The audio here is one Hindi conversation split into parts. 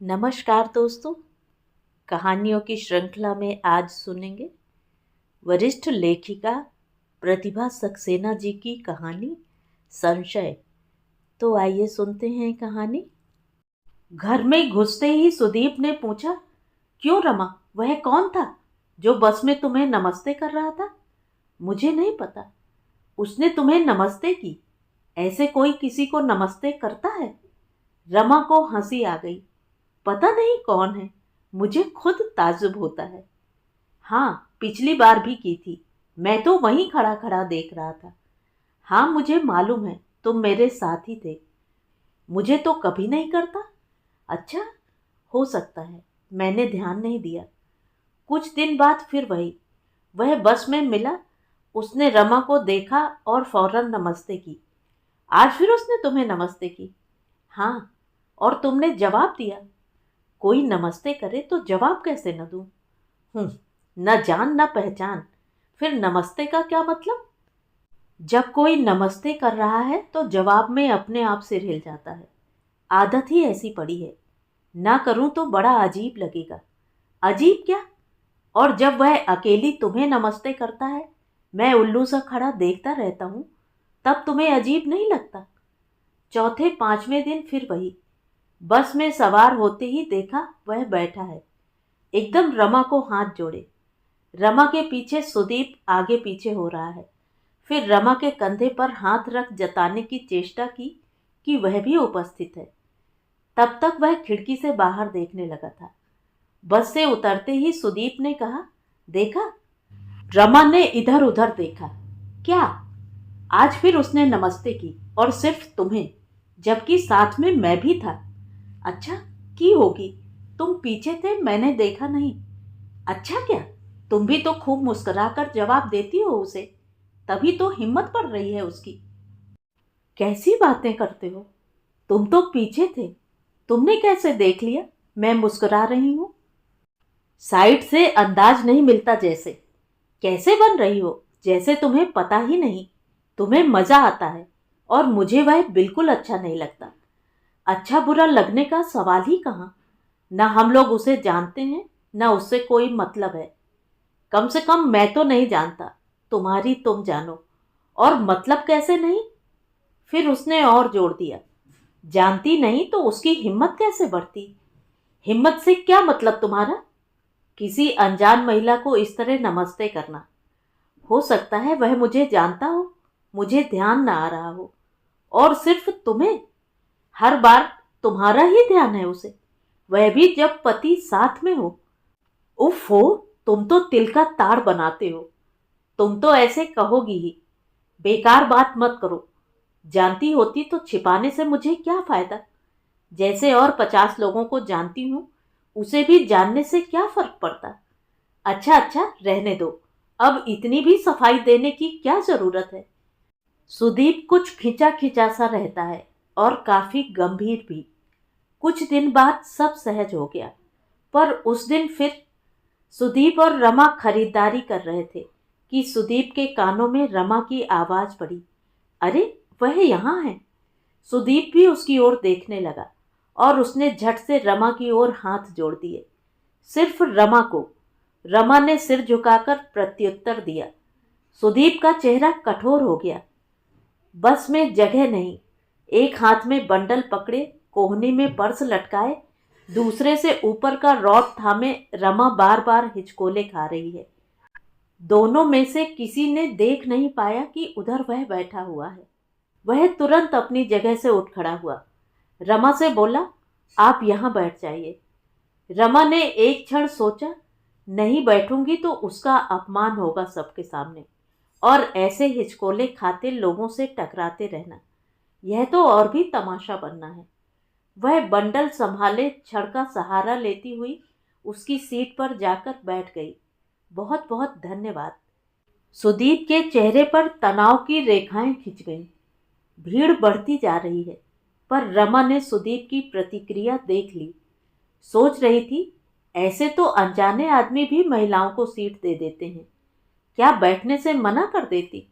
नमस्कार दोस्तों। कहानियों की श्रृंखला में आज सुनेंगे वरिष्ठ लेखिका प्रतिभा सक्सेना जी की कहानी संशय। तो आइए सुनते हैं कहानी। घर में घुसते ही सुदीप ने पूछा, क्यों रमा, वह कौन था जो बस में तुम्हें नमस्ते कर रहा था? मुझे नहीं पता। उसने तुम्हें नमस्ते की? ऐसे कोई किसी को नमस्ते करता है? रमा को हंसी आ गई। पता नहीं कौन है, मुझे खुद ताज्जुब होता है। हाँ, पिछली बार भी की थी। मैं तो वहीं खड़ा खड़ा देख रहा था। हाँ, मुझे मालूम है, तुम मेरे साथ ही थे। मुझे तो कभी नहीं करता। अच्छा, हो सकता है, मैंने ध्यान नहीं दिया। कुछ दिन बाद फिर वह बस में मिला। उसने रमा को देखा और फौरन नमस्ते की। आज फिर उसने तुम्हें नमस्ते की? हाँ, और तुमने जवाब दिया। कोई नमस्ते करे तो जवाब कैसे न दूं? न जान न पहचान, फिर नमस्ते का क्या मतलब? जब कोई नमस्ते कर रहा है तो जवाब में अपने आप सिर हिल जाता है। आदत ही ऐसी पड़ी है। ना करूं तो बड़ा अजीब लगेगा। अजीब क्या? और जब वह अकेली तुम्हें नमस्ते करता है, मैं उल्लू सा खड़ा देखता रहता हूं, तब तुम्हें अजीब नहीं लगता? चौथे पांचवें दिन फिर बस में सवार होते ही देखा वह बैठा है, एकदम रमा को हाथ जोड़े। रमा के पीछे सुदीप आगे पीछे हो रहा है। फिर रमा के कंधे पर हाथ रख जताने की चेष्टा की कि वह भी उपस्थित है। तब तक वह खिड़की से बाहर देखने लगा था। बस से उतरते ही सुदीप ने कहा, देखा? रमा ने इधर उधर देखा। क्या? आज फिर उसने नमस्ते की, और सिर्फ तुम्हें, जबकि साथ में मैं भी था। अच्छा, की होगी। तुम पीछे थे, मैंने देखा नहीं। अच्छा क्या? तुम भी तो खूब मुस्कुराकर जवाब देती हो उसे, तभी तो हिम्मत पड़ रही है उसकी। कैसी बातें करते हो? तुम तो पीछे थे। तुमने कैसे देख लिया मैं मुस्कुरा रही हूं? साइड से अंदाज नहीं मिलता जैसे। कैसे बन रही हो जैसे तुम्हें पता ही नहीं। तुम्हें मजा आता है और मुझे वह बिल्कुल अच्छा नहीं लगता। अच्छा बुरा लगने का सवाल ही कहाँ। ना हम लोग उसे जानते हैं, ना उससे कोई मतलब है। कम से कम मैं तो नहीं जानता। तुम्हारी तुम जानो। और मतलब कैसे नहीं? फिर उसने और जोड़ दिया, जानती नहीं तो उसकी हिम्मत कैसे बढ़ती? हिम्मत से क्या मतलब तुम्हारा? किसी अनजान महिला को इस तरह नमस्ते करना। हो सकता है वह मुझे जानता हो, मुझे ध्यान ना आ रहा हो। और सिर्फ तुम्हें? हर बार तुम्हारा ही ध्यान है उसे, वह भी जब पति साथ में हो। उफ हो, तुम तो तिल का ताड़ बनाते हो। तुम तो ऐसे कहोगी ही। बेकार बात मत करो। जानती होती तो छिपाने से मुझे क्या फायदा? जैसे और 50 लोगों को जानती हूं, उसे भी जानने से क्या फर्क पड़ता? अच्छा अच्छा, रहने दो। अब इतनी भी सफाई देने की क्या जरूरत है? सुदीप कुछ खिंचा खिंचा सा रहता है और काफी गंभीर भी। कुछ दिन बाद सब सहज हो गया, पर उस दिन फिर सुदीप और रमा खरीदारी कर रहे थे कि सुदीप के कानों में रमा की आवाज पड़ी। अरे, वह यहाँ है। सुदीप भी उसकी ओर देखने लगा और उसने झट से रमा की ओर हाथ जोड़ दिए। सिर्फ रमा को। रमा ने सिर झुकाकर प्रत्युत्तर दिया। सुदीप का चेहरा कठोर हो गया। बस में जगह नहीं। एक हाथ में बंडल पकड़े, कोहनी में पर्स लटकाए, दूसरे से ऊपर का रॉड थामे रमा बार बार हिचकोले खा रही है। दोनों में से किसी ने देख नहीं पाया कि उधर वह बैठा हुआ है। वह तुरंत अपनी जगह से उठ खड़ा हुआ। रमा से बोला, आप यहां बैठ जाइए। रमा ने एक क्षण सोचा, नहीं बैठूंगी तो उसका अपमान होगा सबके सामने, और ऐसे हिचकोले खाते लोगों से टकराते रहना, यह तो और भी तमाशा बनना है। वह बंडल संभाले छड़ का सहारा लेती हुई उसकी सीट पर जाकर बैठ गई। बहुत बहुत धन्यवाद। सुदीप के चेहरे पर तनाव की रेखाएं खिंच गईं। भीड़ बढ़ती जा रही है, पर रमा ने सुदीप की प्रतिक्रिया देख ली। सोच रही थी, ऐसे तो अनजाने आदमी भी महिलाओं को सीट दे देते हैं, क्या बैठने से मना कर देती?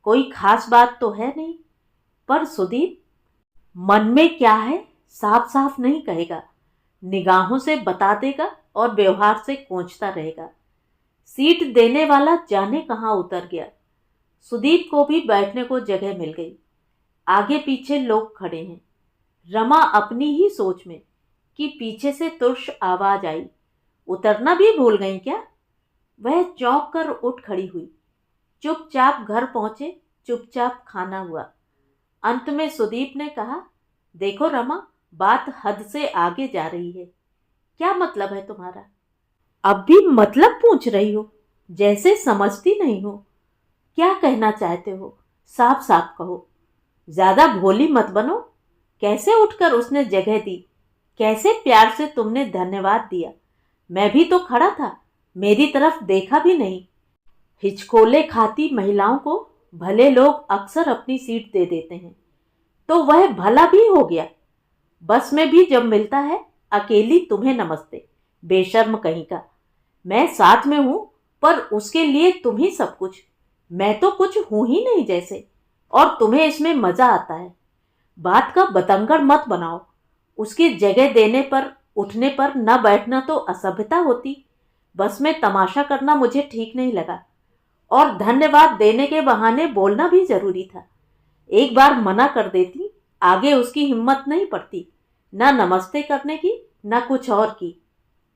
कोई खास बात तो है नहीं। पर सुदीप मन में क्या है साफ साफ नहीं कहेगा, निगाहों से बता देगा और व्यवहार से कोंचता रहेगा। सीट देने वाला जाने कहाँ उतर गया। सुदीप को भी बैठने को जगह मिल गई। आगे पीछे लोग खड़े हैं। रमा अपनी ही सोच में कि पीछे से तुर्श आवाज आई, उतरना भी भूल गई क्या? वह चौंक कर उठ खड़ी हुई। चुपचाप घर पहुंचे, चुपचाप खाना हुआ। अंत में सुदीप ने कहा, देखो रमा, बात हद से आगे जा रही है। क्या मतलब है तुम्हारा? अब भी मतलब पूछ रही हो, जैसे समझती नहीं हो। क्या कहना चाहते हो? साफ साफ कहो। ज्यादा भोली मत बनो। कैसे उठकर उसने जगह दी, कैसे प्यार से तुमने धन्यवाद दिया। मैं भी तो खड़ा था, मेरी तरफ देखा भी नहीं। हिचकोले खाती महिलाओं को भले लोग अक्सर अपनी सीट दे देते हैं, तो वह भला भी हो गया। बस में भी जब मिलता है, अकेली तुम्हें नमस्ते। बेशर्म कहीं का। मैं साथ में हूं, पर उसके लिए तुम ही सब कुछ। मैं तो कुछ हूं ही नहीं जैसे, और तुम्हें इसमें मजा आता है। बात का बतंगड़ मत बनाओ। उसकी जगह देने पर, उठने पर न बैठना तो असभ्यता होती। बस में तमाशा करना मुझे ठीक नहीं लगा, और धन्यवाद देने के बहाने बोलना भी जरूरी था। एक बार मना कर देती, आगे उसकी हिम्मत नहीं पड़ती, न नमस्ते करने की, न कुछ और की।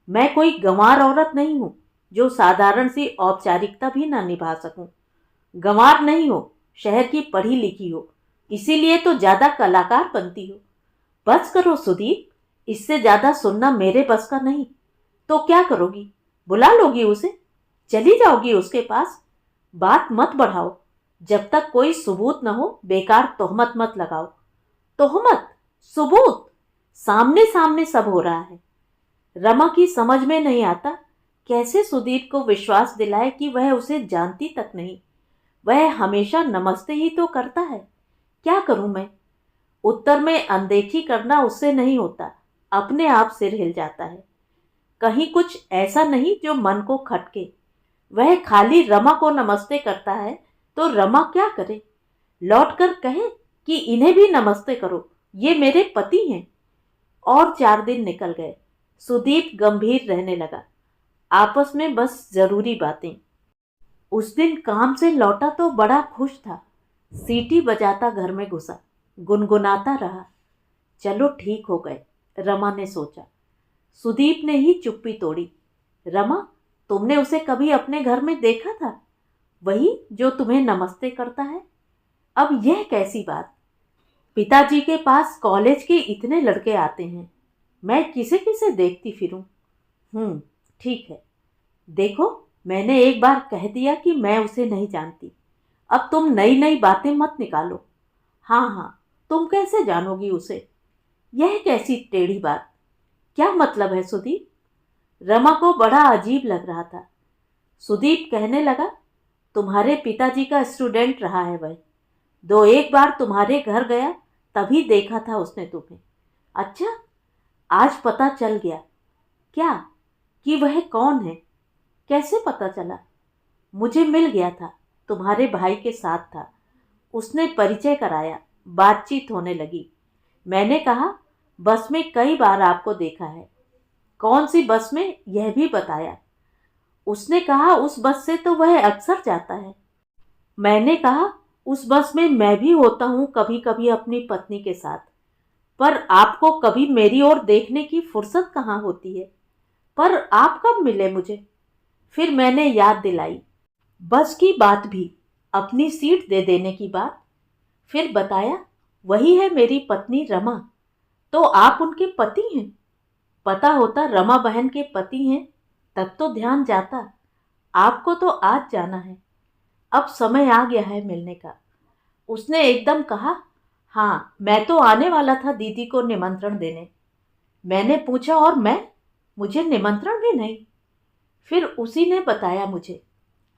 मैं कोई गंवार औरत नहीं हूं, जो साधारण सी औपचारिकता भी न निभा सकूं। गंवार नहीं हो, शहर की पढ़ी लिखी हो, इसीलिए तो ज्यादा कलाकार बनती हो। बस करो सुदीप, इससे ज्यादा सुनना मेरे बस का नहीं। तो क्या करोगी? बुला लोगी उसे? चली जाओगी उसके पास? बात मत बढ़ाओ। जब तक कोई सबूत न हो, बेकार तोहमत मत लगाओ। तोहमत? सबूत? सामने सामने सब हो रहा है। रमा की समझ में नहीं आता, कैसे सुदीप को विश्वास दिलाए कि वह उसे जानती तक नहीं। वह हमेशा नमस्ते ही तो करता है। क्या करूं मैं? उत्तर में अनदेखी करना उससे नहीं होता, अपने आप सिर हिल जाता है। कहीं कुछ ऐसा नहीं जो मन को खटके। वह खाली रमा को नमस्ते करता है, तो रमा क्या करे? लौट कर कहे कि इन्हें भी नमस्ते करो, ये मेरे पति हैं। और 4 दिन निकल गए। सुदीप गंभीर रहने लगा। आपस में बस जरूरी बातें। उस दिन काम से लौटा तो बड़ा खुश था। सीटी बजाता घर में घुसा, गुनगुनाता रहा, चलो ठीक हो गए। रमा ने सोचा। सुदीप ने ही चुप्पी तोड़ी। रमा, तुमने उसे कभी अपने घर में देखा था? वही जो तुम्हें नमस्ते करता है। अब यह कैसी बात? पिताजी के पास कॉलेज के इतने लड़के आते हैं, मैं किसे किसे देखती फिरूं? ठीक है। देखो, मैंने एक बार कह दिया कि मैं उसे नहीं जानती। अब तुम नई नई बातें मत निकालो। हाँ हाँ, तुम कैसे जानोगी उसे? यह कैसी टेढ़ी बात? क्या मतलब है सुदीप? रमा को बड़ा अजीब लग रहा था। सुदीप कहने लगा, तुम्हारे पिताजी का स्टूडेंट रहा है वह। 2-1 बार तुम्हारे घर गया, तभी देखा था उसने तुम्हें। अच्छा, आज पता चल गया? क्या? कि वह कौन है? कैसे पता चला? मुझे मिल गया था, तुम्हारे भाई के साथ था। उसने परिचय कराया, बातचीत होने लगी। मैंने कहा, बस में कई बार आपको देखा है। कौन सी बस में, यह भी बताया। उसने कहा, उस बस से तो वह अक्सर जाता है। मैंने कहा, उस बस में मैं भी होता हूं कभी कभी अपनी पत्नी के साथ, पर आपको कभी मेरी ओर देखने की फुर्सत कहाँ होती है। पर आप कब मिले मुझे? फिर मैंने याद दिलाई, बस की बात भी, अपनी सीट दे देने की बात। फिर बताया, वही है मेरी पत्नी रमा। तो आप उनके पति हैं? पता होता रमा बहन के पति हैं, तब तो ध्यान जाता। आपको तो आज जाना है, अब समय आ गया है मिलने का। उसने एकदम कहा, हाँ, मैं तो आने वाला था दीदी को निमंत्रण देने। मैंने पूछा, और मैं? मुझे निमंत्रण भी नहीं। फिर उसी ने बताया मुझे,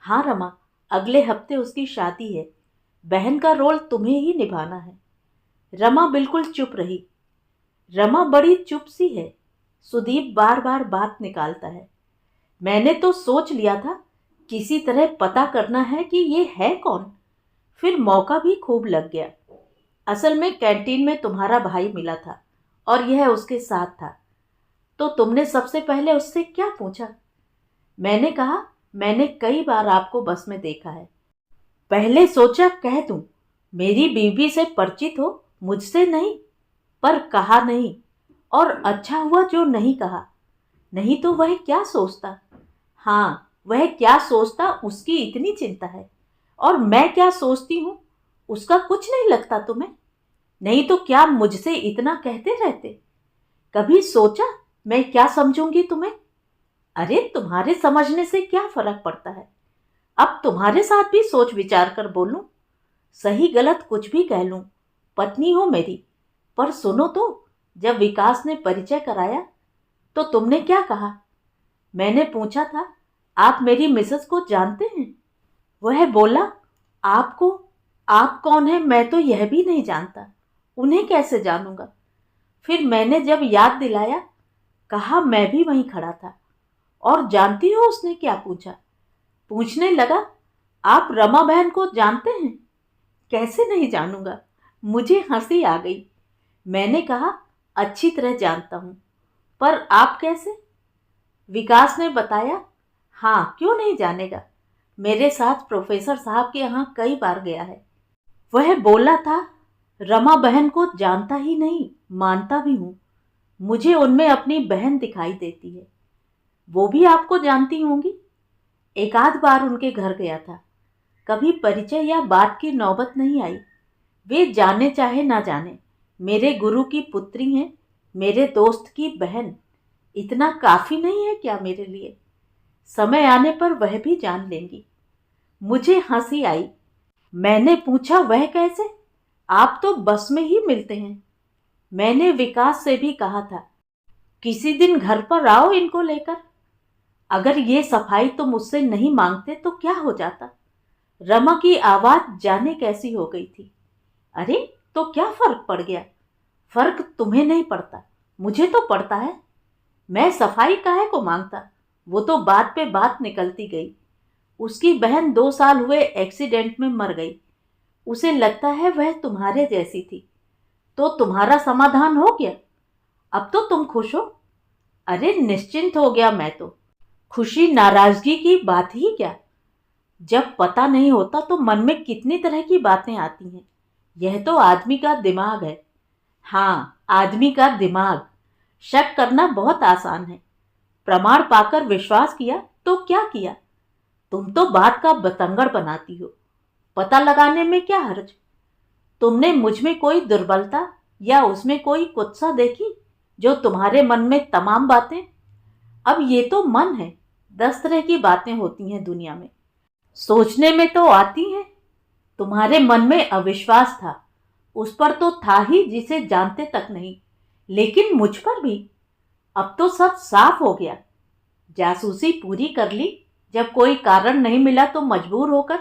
हाँ रमा, अगले हफ्ते उसकी शादी है। बहन का रोल तुम्हें ही निभाना है। रमा बिल्कुल चुप रही। रमा बड़ी चुप सी है। सुदीप बार बार बात निकालता है। मैंने तो सोच लिया था, किसी तरह पता करना है कि ये है कौन। फिर मौका भी खूब लग गया। असल में कैंटीन में तुम्हारा भाई मिला था, और यह उसके साथ था। तो तुमने सबसे पहले उससे क्या पूछा? मैंने कहा, मैंने कई बार आपको बस में देखा है। पहले सोचा कह दूं, मेरी बीवी से परिचित हो, मुझसे नहीं, पर कहा नहीं। और अच्छा हुआ जो नहीं कहा, नहीं तो वह क्या सोचता। हाँ, वह क्या सोचता उसकी इतनी चिंता है, और मैं क्या सोचती हूँ उसका कुछ नहीं लगता तुम्हें? नहीं तो क्या मुझसे इतना कहते रहते? कभी सोचा मैं क्या समझूंगी तुम्हें? अरे तुम्हारे समझने से क्या फर्क पड़ता है? अब तुम्हारे साथ भी सोच विचार कर बोलूं, सही गलत कुछ भी कह लूं, पत्नी हो मेरी। पर सुनो तो, जब विकास ने परिचय कराया तो तुमने क्या कहा? मैंने पूछा था, आप मेरी मिसेस को जानते हैं? वह बोला, आपको? आप कौन है मैं तो यह भी नहीं जानता, उन्हें कैसे जानूंगा? फिर मैंने जब याद दिलाया, कहा मैं भी वहीं खड़ा था। और जानती हो उसने क्या पूछा? पूछने लगा, आप रमा बहन को जानते हैं? कैसे नहीं जानूंगा? मुझे हंसी आ गई। मैंने कहा, अच्छी तरह जानता हूं, पर आप कैसे? विकास ने बताया, हाँ क्यों नहीं जानेगा, मेरे साथ प्रोफेसर साहब के यहाँ कई बार गया है। वह बोला था, रमा बहन को जानता ही नहीं, मानता भी हूं। मुझे उनमें अपनी बहन दिखाई देती है। वो भी आपको जानती होंगी। एक आध बार उनके घर गया था, कभी परिचय या बात की नौबत नहीं आई। वे जाने चाहे ना जाने, मेरे गुरु की पुत्री हैं, मेरे दोस्त की बहन। इतना काफी नहीं है क्या मेरे लिए? समय आने पर वह भी जान लेंगी। मुझे हंसी आई। मैंने पूछा, वह कैसे? आप तो बस में ही मिलते हैं। मैंने विकास से भी कहा था, किसी दिन घर पर आओ इनको लेकर। अगर ये सफाई तुम मुझसे नहीं मांगते तो क्या हो जाता? रमा की आवाज जाने कैसी हो गई थी। अरे तो क्या फर्क पड़ गया? फर्क तुम्हें नहीं पड़ता, मुझे तो पड़ता है। मैं सफाई काहे को मांगता? वो तो बात पे बात निकलती गई। उसकी बहन 2 साल हुए एक्सीडेंट में मर गई। उसे लगता है वह तुम्हारे जैसी थी। तो तुम्हारा समाधान हो गया, अब तो तुम खुश हो। अरे निश्चिंत हो गया मैं तो। खुशी नाराजगी की बात ही क्या। जब पता नहीं होता तो मन में कितनी तरह की बातें आती हैं। यह तो आदमी का दिमाग है। हाँ, आदमी का दिमाग। शक करना बहुत आसान है, प्रमाण पाकर विश्वास किया तो क्या किया? तुम तो बात का बतंगड़ बनाती हो। पता लगाने में क्या हर्ज? तुमने मुझ में कोई दुर्बलता या उसमें कोई कुत्सा देखी जो तुम्हारे मन में तमाम बातें? अब ये तो मन है, 10 तरह की बातें होती हैं दुनिया में, सोचने में तो आती हैं। तुम्हारे मन में अविश्वास था, उस पर तो था ही जिसे जानते तक नहीं, लेकिन मुझ पर भी। अब तो सब साफ हो गया। जासूसी पूरी कर ली, जब कोई कारण नहीं मिला तो मजबूर होकर।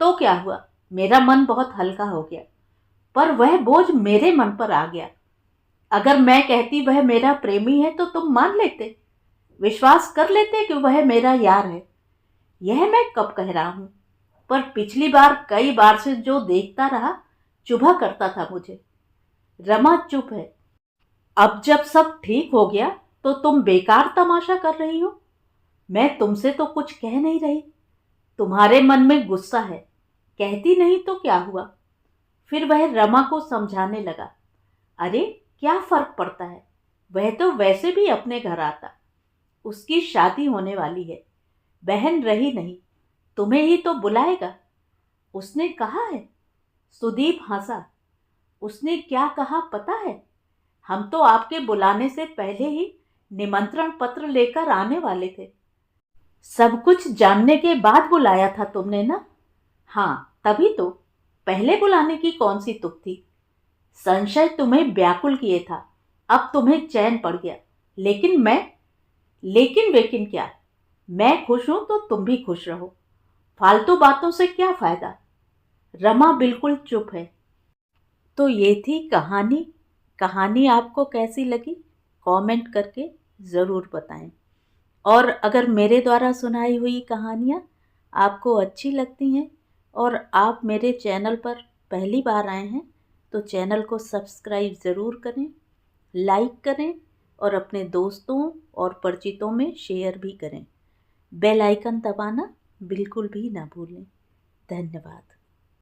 तो क्या हुआ, मेरा मन बहुत हल्का हो गया। पर वह बोझ मेरे मन पर आ गया। अगर मैं कहती वह मेरा प्रेमी है तो तुम मान लेते, विश्वास कर लेते कि वह मेरा यार है। यह मैं कब कह रहा हूं, पर पिछली बार कई बार से जो देखता रहा चुभा करता था मुझे। रमा चुप है। अब जब सब ठीक हो गया तो तुम बेकार तमाशा कर रही हो। मैं तुमसे तो कुछ कह नहीं रही। तुम्हारे मन में गुस्सा है, कहती नहीं तो क्या हुआ? फिर वह रमा को समझाने लगा, अरे क्या फर्क पड़ता है, वह तो वैसे भी अपने घर आता। उसकी शादी होने वाली है, बहन रही नहीं, तुम्हें ही तो बुलाएगा। उसने कहा है। सुदीप हंसा। उसने क्या कहा पता है? हम तो आपके बुलाने से पहले ही निमंत्रण पत्र लेकर आने वाले थे। सब कुछ जानने के बाद बुलाया था तुमने ना? हाँ तभी तो। पहले बुलाने की कौन सी तुक थी? संशय तुम्हें व्याकुल किए था, अब तुम्हें चैन पड़ गया। लेकिन मैं, लेकिन वेकिन क्या? मैं खुश हूं तो तुम भी खुश रहो। फालतू बातों से क्या फायदा? रमा बिल्कुल चुप है। तो ये थी कहानी। कहानी आपको कैसी लगी कमेंट करके ज़रूर बताएं। और अगर मेरे द्वारा सुनाई हुई कहानियाँ आपको अच्छी लगती हैं और आप मेरे चैनल पर पहली बार आए हैं तो चैनल को सब्सक्राइब ज़रूर करें, लाइक करें और अपने दोस्तों और परिचितों में शेयर भी करें। बेल आइकन दबाना बिल्कुल भी ना भूलें। धन्यवाद।